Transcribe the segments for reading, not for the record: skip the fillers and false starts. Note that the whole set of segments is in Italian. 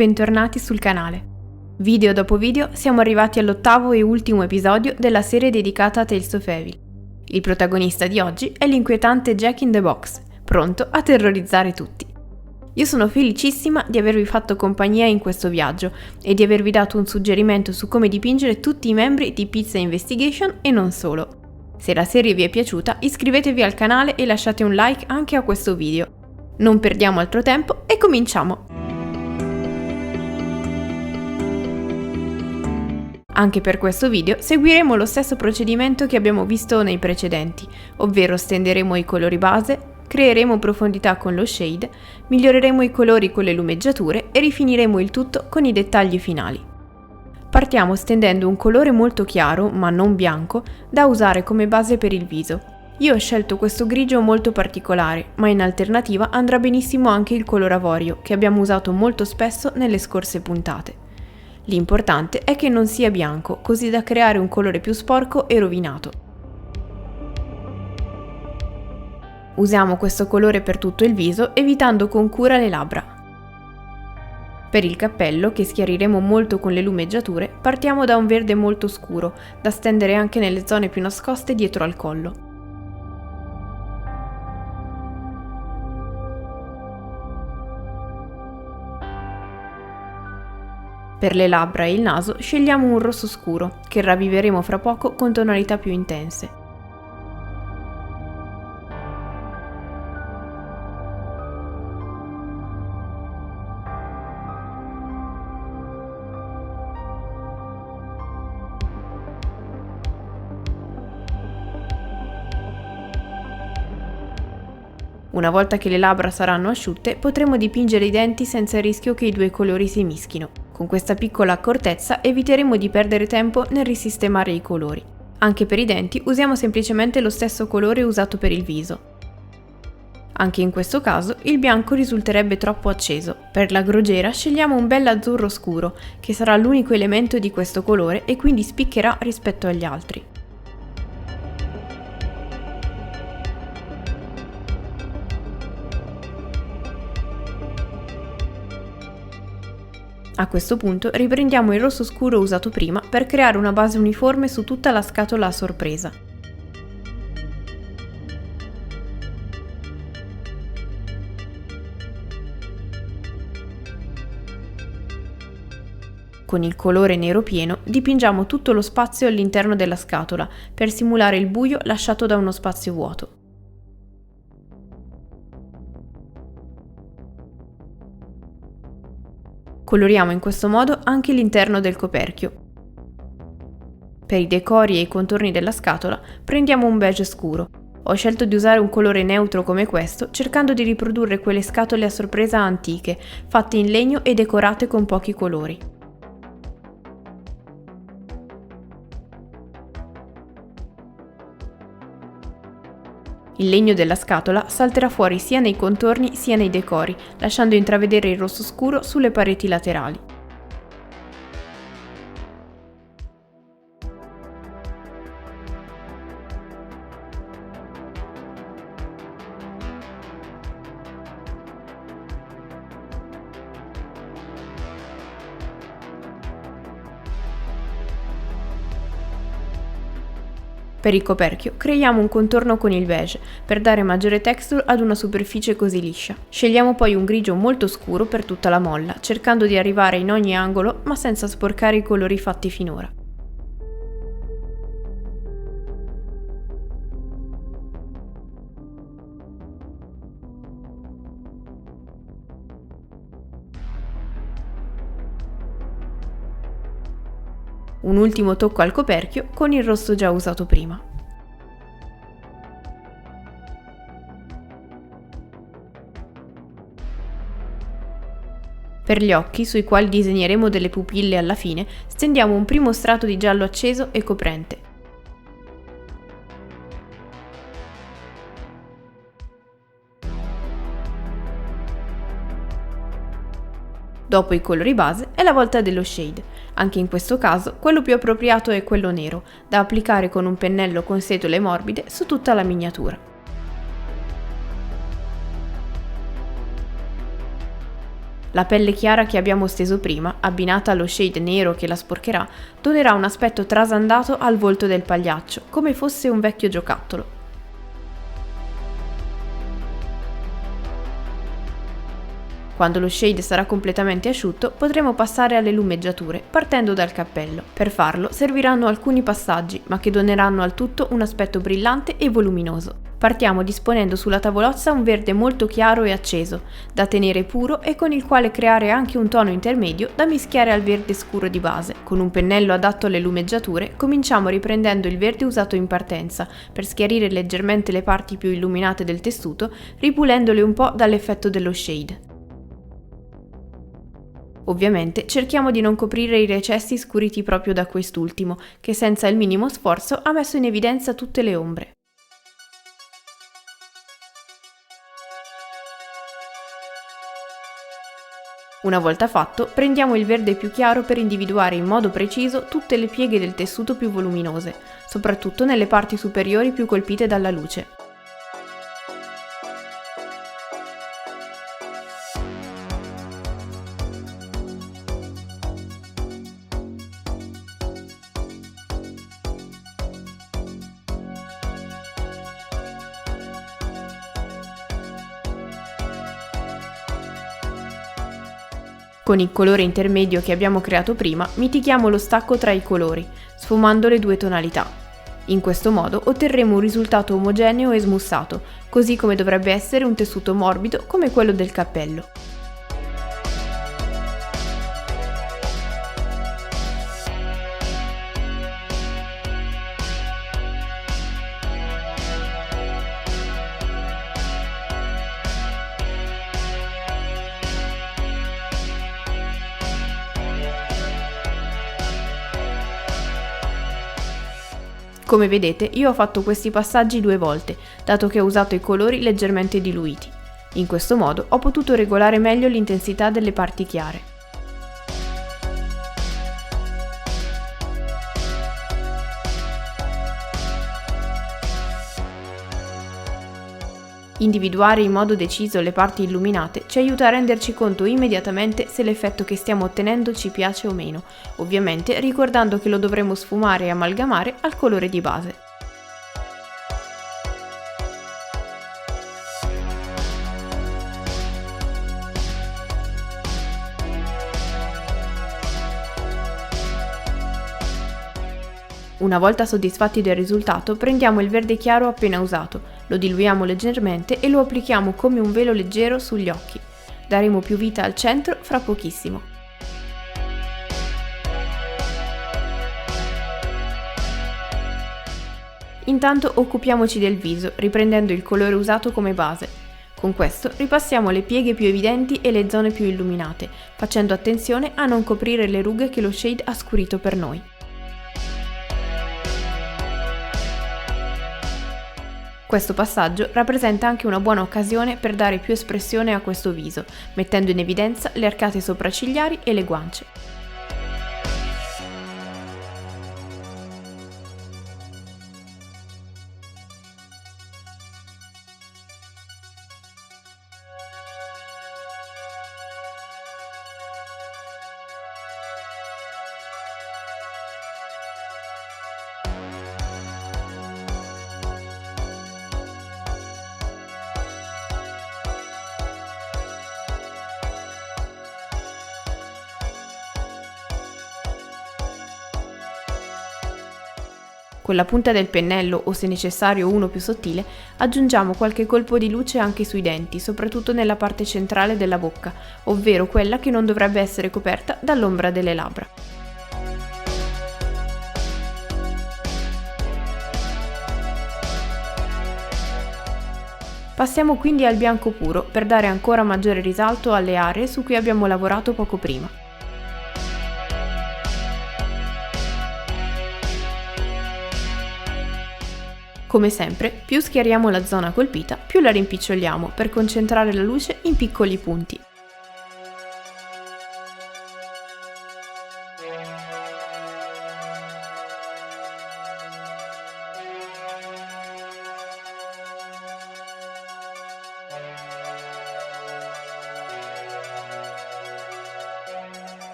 bentornati sul canale. Video dopo video siamo arrivati all'8º e ultimo episodio della serie dedicata a Tales of Evil. Il protagonista di oggi è l'inquietante Jack in the Box, pronto a terrorizzare tutti. Io sono felicissima di avervi fatto compagnia in questo viaggio e di avervi dato un suggerimento su come dipingere tutti i membri di Pizza Investigation e non solo. Se la serie vi è piaciuta, iscrivetevi al canale e lasciate un like anche a questo video. Non perdiamo altro tempo e cominciamo! Anche per questo video seguiremo lo stesso procedimento che abbiamo visto nei precedenti, ovvero stenderemo i colori base, creeremo profondità con lo shade, miglioreremo i colori con le lumeggiature e rifiniremo il tutto con i dettagli finali. Partiamo stendendo un colore molto chiaro, ma non bianco, da usare come base per il viso. Io ho scelto questo grigio molto particolare, ma in alternativa andrà benissimo anche il color avorio, che abbiamo usato molto spesso nelle scorse puntate. L'importante è che non sia bianco, così da creare un colore più sporco e rovinato. Usiamo questo colore per tutto il viso, evitando con cura le labbra. Per il cappello, che schiariremo molto con le lumeggiature, partiamo da un verde molto scuro, da stendere anche nelle zone più nascoste dietro al collo. Per le labbra e il naso scegliamo un rosso scuro, che ravviveremo fra poco con tonalità più intense. Una volta che le labbra saranno asciutte, potremo dipingere i denti senza il rischio che i due colori si mischino. Con questa piccola accortezza eviteremo di perdere tempo nel risistemare i colori. Anche per i denti usiamo semplicemente lo stesso colore usato per il viso. Anche in questo caso il bianco risulterebbe troppo acceso. Per la grogiera scegliamo un bel azzurro scuro, che sarà l'unico elemento di questo colore e quindi spiccherà rispetto agli altri. A questo punto riprendiamo il rosso scuro usato prima per creare una base uniforme su tutta la scatola a sorpresa. Con il colore nero pieno dipingiamo tutto lo spazio all'interno della scatola per simulare il buio lasciato da uno spazio vuoto. Coloriamo in questo modo anche l'interno del coperchio. Per i decori e i contorni della scatola prendiamo un beige scuro. Ho scelto di usare un colore neutro come questo, cercando di riprodurre quelle scatole a sorpresa antiche, fatte in legno e decorate con pochi colori. Il legno della scatola salterà fuori sia nei contorni sia nei decori, lasciando intravedere il rosso scuro sulle pareti laterali. Per il coperchio creiamo un contorno con il beige per dare maggiore texture ad una superficie così liscia. Scegliamo poi un grigio molto scuro per tutta la molla, cercando di arrivare in ogni angolo ma senza sporcare i colori fatti finora. Un ultimo tocco al coperchio con il rosso già usato prima. Per gli occhi, sui quali disegneremo delle pupille alla fine, stendiamo un primo strato di giallo acceso e coprente. Dopo i colori base è la volta dello shade. Anche in questo caso quello più appropriato è quello nero, da applicare con un pennello con setole morbide su tutta la miniatura. La pelle chiara che abbiamo steso prima, abbinata allo shade nero che la sporcherà, donerà un aspetto trasandato al volto del pagliaccio, come fosse un vecchio giocattolo. Quando lo shade sarà completamente asciutto, potremo passare alle lumeggiature, partendo dal cappello. Per farlo serviranno alcuni passaggi, ma che doneranno al tutto un aspetto brillante e voluminoso. Partiamo disponendo sulla tavolozza un verde molto chiaro e acceso, da tenere puro e con il quale creare anche un tono intermedio da mischiare al verde scuro di base. Con un pennello adatto alle lumeggiature, cominciamo riprendendo il verde usato in partenza, per schiarire leggermente le parti più illuminate del tessuto, ripulendole un po' dall'effetto dello shade. Ovviamente cerchiamo di non coprire i recessi scuriti proprio da quest'ultimo, che senza il minimo sforzo ha messo in evidenza tutte le ombre. Una volta fatto, prendiamo il verde più chiaro per individuare in modo preciso tutte le pieghe del tessuto più voluminose, soprattutto nelle parti superiori più colpite dalla luce. Con il colore intermedio che abbiamo creato prima, mitighiamo lo stacco tra i colori, sfumando le due tonalità. In questo modo otterremo un risultato omogeneo e smussato, così come dovrebbe essere un tessuto morbido come quello del cappello. Come vedete, io ho fatto questi passaggi 2 volte, dato che ho usato i colori leggermente diluiti. In questo modo ho potuto regolare meglio l'intensità delle parti chiare. Individuare in modo deciso le parti illuminate ci aiuta a renderci conto immediatamente se l'effetto che stiamo ottenendo ci piace o meno, ovviamente ricordando che lo dovremo sfumare e amalgamare al colore di base. Una volta soddisfatti del risultato, prendiamo il verde chiaro appena usato, lo diluiamo leggermente e lo applichiamo come un velo leggero sugli occhi. Daremo più vita al centro fra pochissimo. Intanto occupiamoci del viso, riprendendo il colore usato come base. Con questo ripassiamo le pieghe più evidenti e le zone più illuminate, facendo attenzione a non coprire le rughe che lo shade ha scurito per noi. Questo passaggio rappresenta anche una buona occasione per dare più espressione a questo viso, mettendo in evidenza le arcate sopraccigliari e le guance. Con la punta del pennello o se necessario uno più sottile, aggiungiamo qualche colpo di luce anche sui denti, soprattutto nella parte centrale della bocca, ovvero quella che non dovrebbe essere coperta dall'ombra delle labbra. Passiamo quindi al bianco puro per dare ancora maggiore risalto alle aree su cui abbiamo lavorato poco prima. Come sempre, più schiariamo la zona colpita, più la rimpiccioliamo per concentrare la luce in piccoli punti.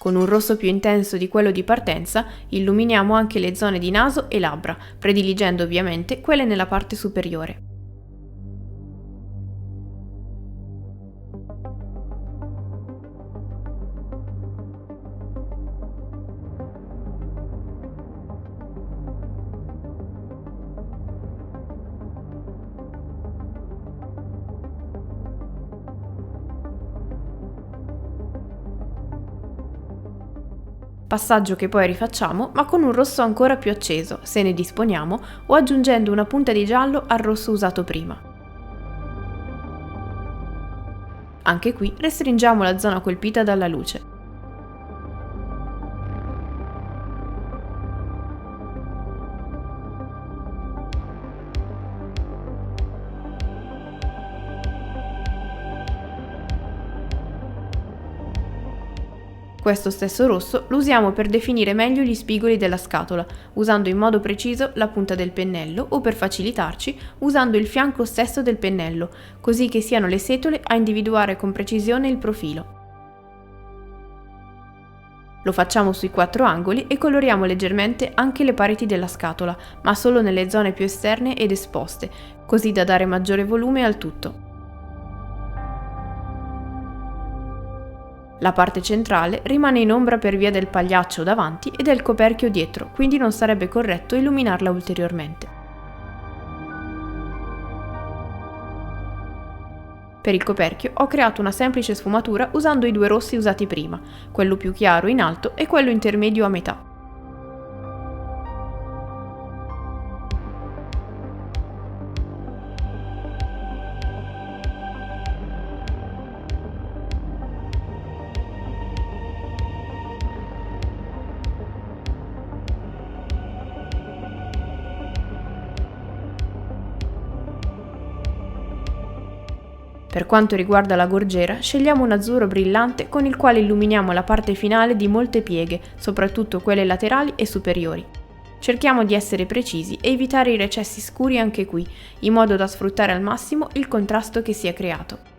Con un rosso più intenso di quello di partenza, illuminiamo anche le zone di naso e labbra, prediligendo ovviamente quelle nella parte superiore. Passaggio che poi rifacciamo, ma con un rosso ancora più acceso, se ne disponiamo, o aggiungendo una punta di giallo al rosso usato prima. Anche qui restringiamo la zona colpita dalla luce. Questo stesso rosso lo usiamo per definire meglio gli spigoli della scatola, usando in modo preciso la punta del pennello o per facilitarci usando il fianco stesso del pennello, così che siano le setole a individuare con precisione il profilo. Lo facciamo sui 4 angoli e coloriamo leggermente anche le pareti della scatola, ma solo nelle zone più esterne ed esposte, così da dare maggiore volume al tutto. La parte centrale rimane in ombra per via del pagliaccio davanti e del coperchio dietro, quindi non sarebbe corretto illuminarla ulteriormente. Per il coperchio ho creato una semplice sfumatura usando i 2 rossi usati prima, quello più chiaro in alto e quello intermedio a metà. Per quanto riguarda la gorgiera, scegliamo un azzurro brillante con il quale illuminiamo la parte finale di molte pieghe, soprattutto quelle laterali e superiori. Cerchiamo di essere precisi e evitare i recessi scuri anche qui, in modo da sfruttare al massimo il contrasto che si è creato.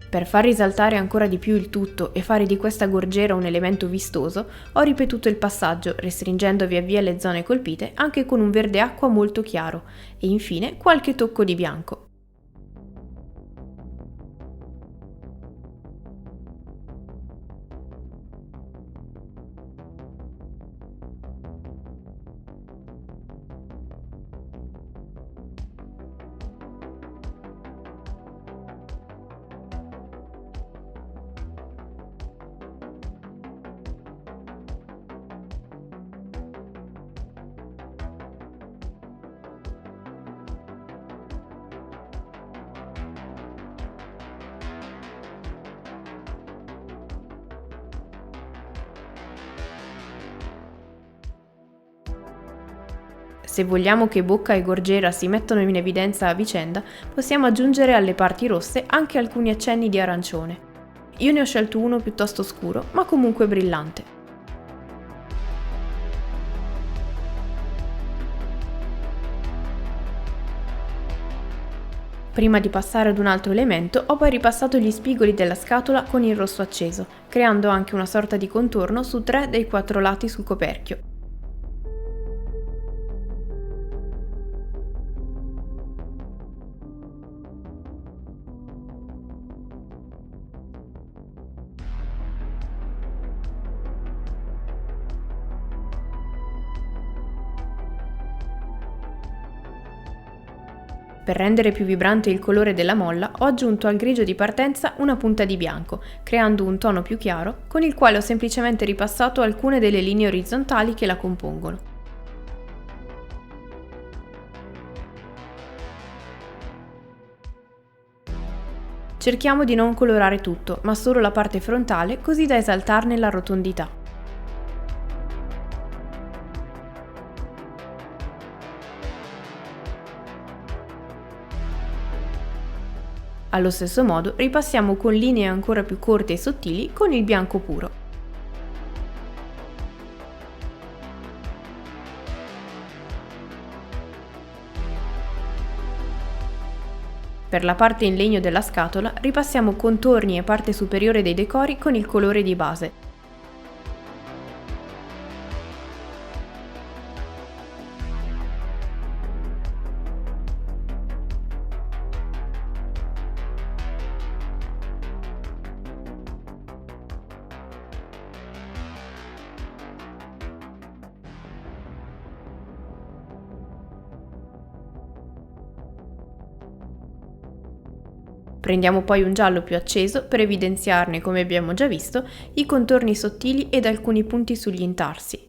Per far risaltare ancora di più il tutto e fare di questa gorgiera un elemento vistoso, ho ripetuto il passaggio, restringendo via via le zone colpite anche con un verde acqua molto chiaro e infine qualche tocco di bianco. Se vogliamo che bocca e gorgiera si mettano in evidenza a vicenda, possiamo aggiungere alle parti rosse anche alcuni accenni di arancione. Io ne ho scelto uno piuttosto scuro, ma comunque brillante. Prima di passare ad un altro elemento, ho poi ripassato gli spigoli della scatola con il rosso acceso, creando anche una sorta di contorno su 3 dei 4 lati sul coperchio. Per rendere più vibrante il colore della molla ho aggiunto al grigio di partenza una punta di bianco, creando un tono più chiaro, con il quale ho semplicemente ripassato alcune delle linee orizzontali che la compongono. Cerchiamo di non colorare tutto, ma solo la parte frontale, così da esaltarne la rotondità. Allo stesso modo ripassiamo con linee ancora più corte e sottili con il bianco puro. Per la parte in legno della scatola ripassiamo contorni e parte superiore dei decori con il colore di base. Prendiamo poi un giallo più acceso per evidenziarne, come abbiamo già visto, i contorni sottili ed alcuni punti sugli intarsi.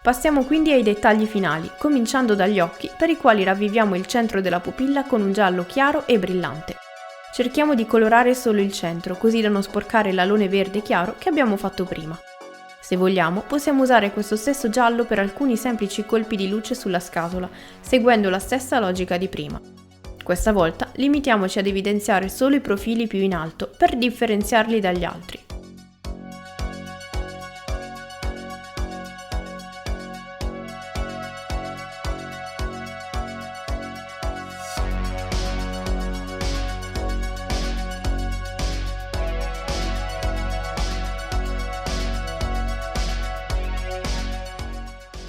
Passiamo quindi ai dettagli finali, cominciando dagli occhi, per i quali ravviviamo il centro della pupilla con un giallo chiaro e brillante. Cerchiamo di colorare solo il centro, così da non sporcare l'alone verde chiaro che abbiamo fatto prima. Se vogliamo, possiamo usare questo stesso giallo per alcuni semplici colpi di luce sulla scatola, seguendo la stessa logica di prima. Questa volta limitiamoci ad evidenziare solo i profili più in alto, per differenziarli dagli altri.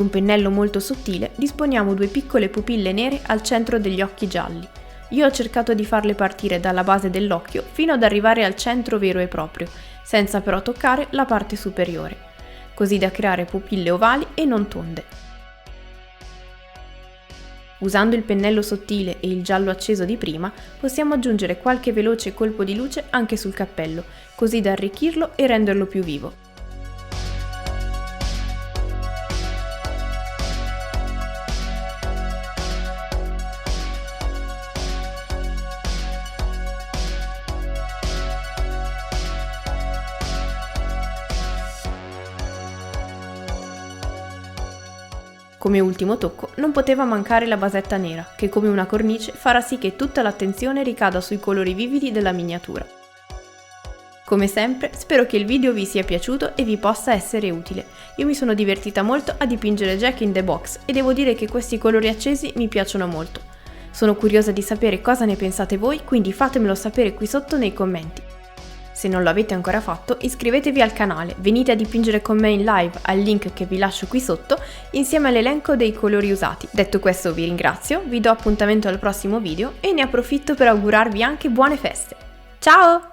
Con un pennello molto sottile disponiamo due piccole pupille nere al centro degli occhi gialli. Io ho cercato di farle partire dalla base dell'occhio fino ad arrivare al centro vero e proprio, senza però toccare la parte superiore, così da creare pupille ovali e non tonde. Usando il pennello sottile e il giallo acceso di prima, possiamo aggiungere qualche veloce colpo di luce anche sul cappello, così da arricchirlo e renderlo più vivo. Come ultimo tocco non poteva mancare la basetta nera, che come una cornice farà sì che tutta l'attenzione ricada sui colori vividi della miniatura. Come sempre, spero che il video vi sia piaciuto e vi possa essere utile. Io mi sono divertita molto a dipingere Jack in the Box e devo dire che questi colori accesi mi piacciono molto. Sono curiosa di sapere cosa ne pensate voi, quindi fatemelo sapere qui sotto nei commenti. Se non lo avete ancora fatto, iscrivetevi al canale, venite a dipingere con me in live al link che vi lascio qui sotto, insieme all'elenco dei colori usati. Detto questo vi ringrazio, vi do appuntamento al prossimo video e ne approfitto per augurarvi anche buone feste. Ciao!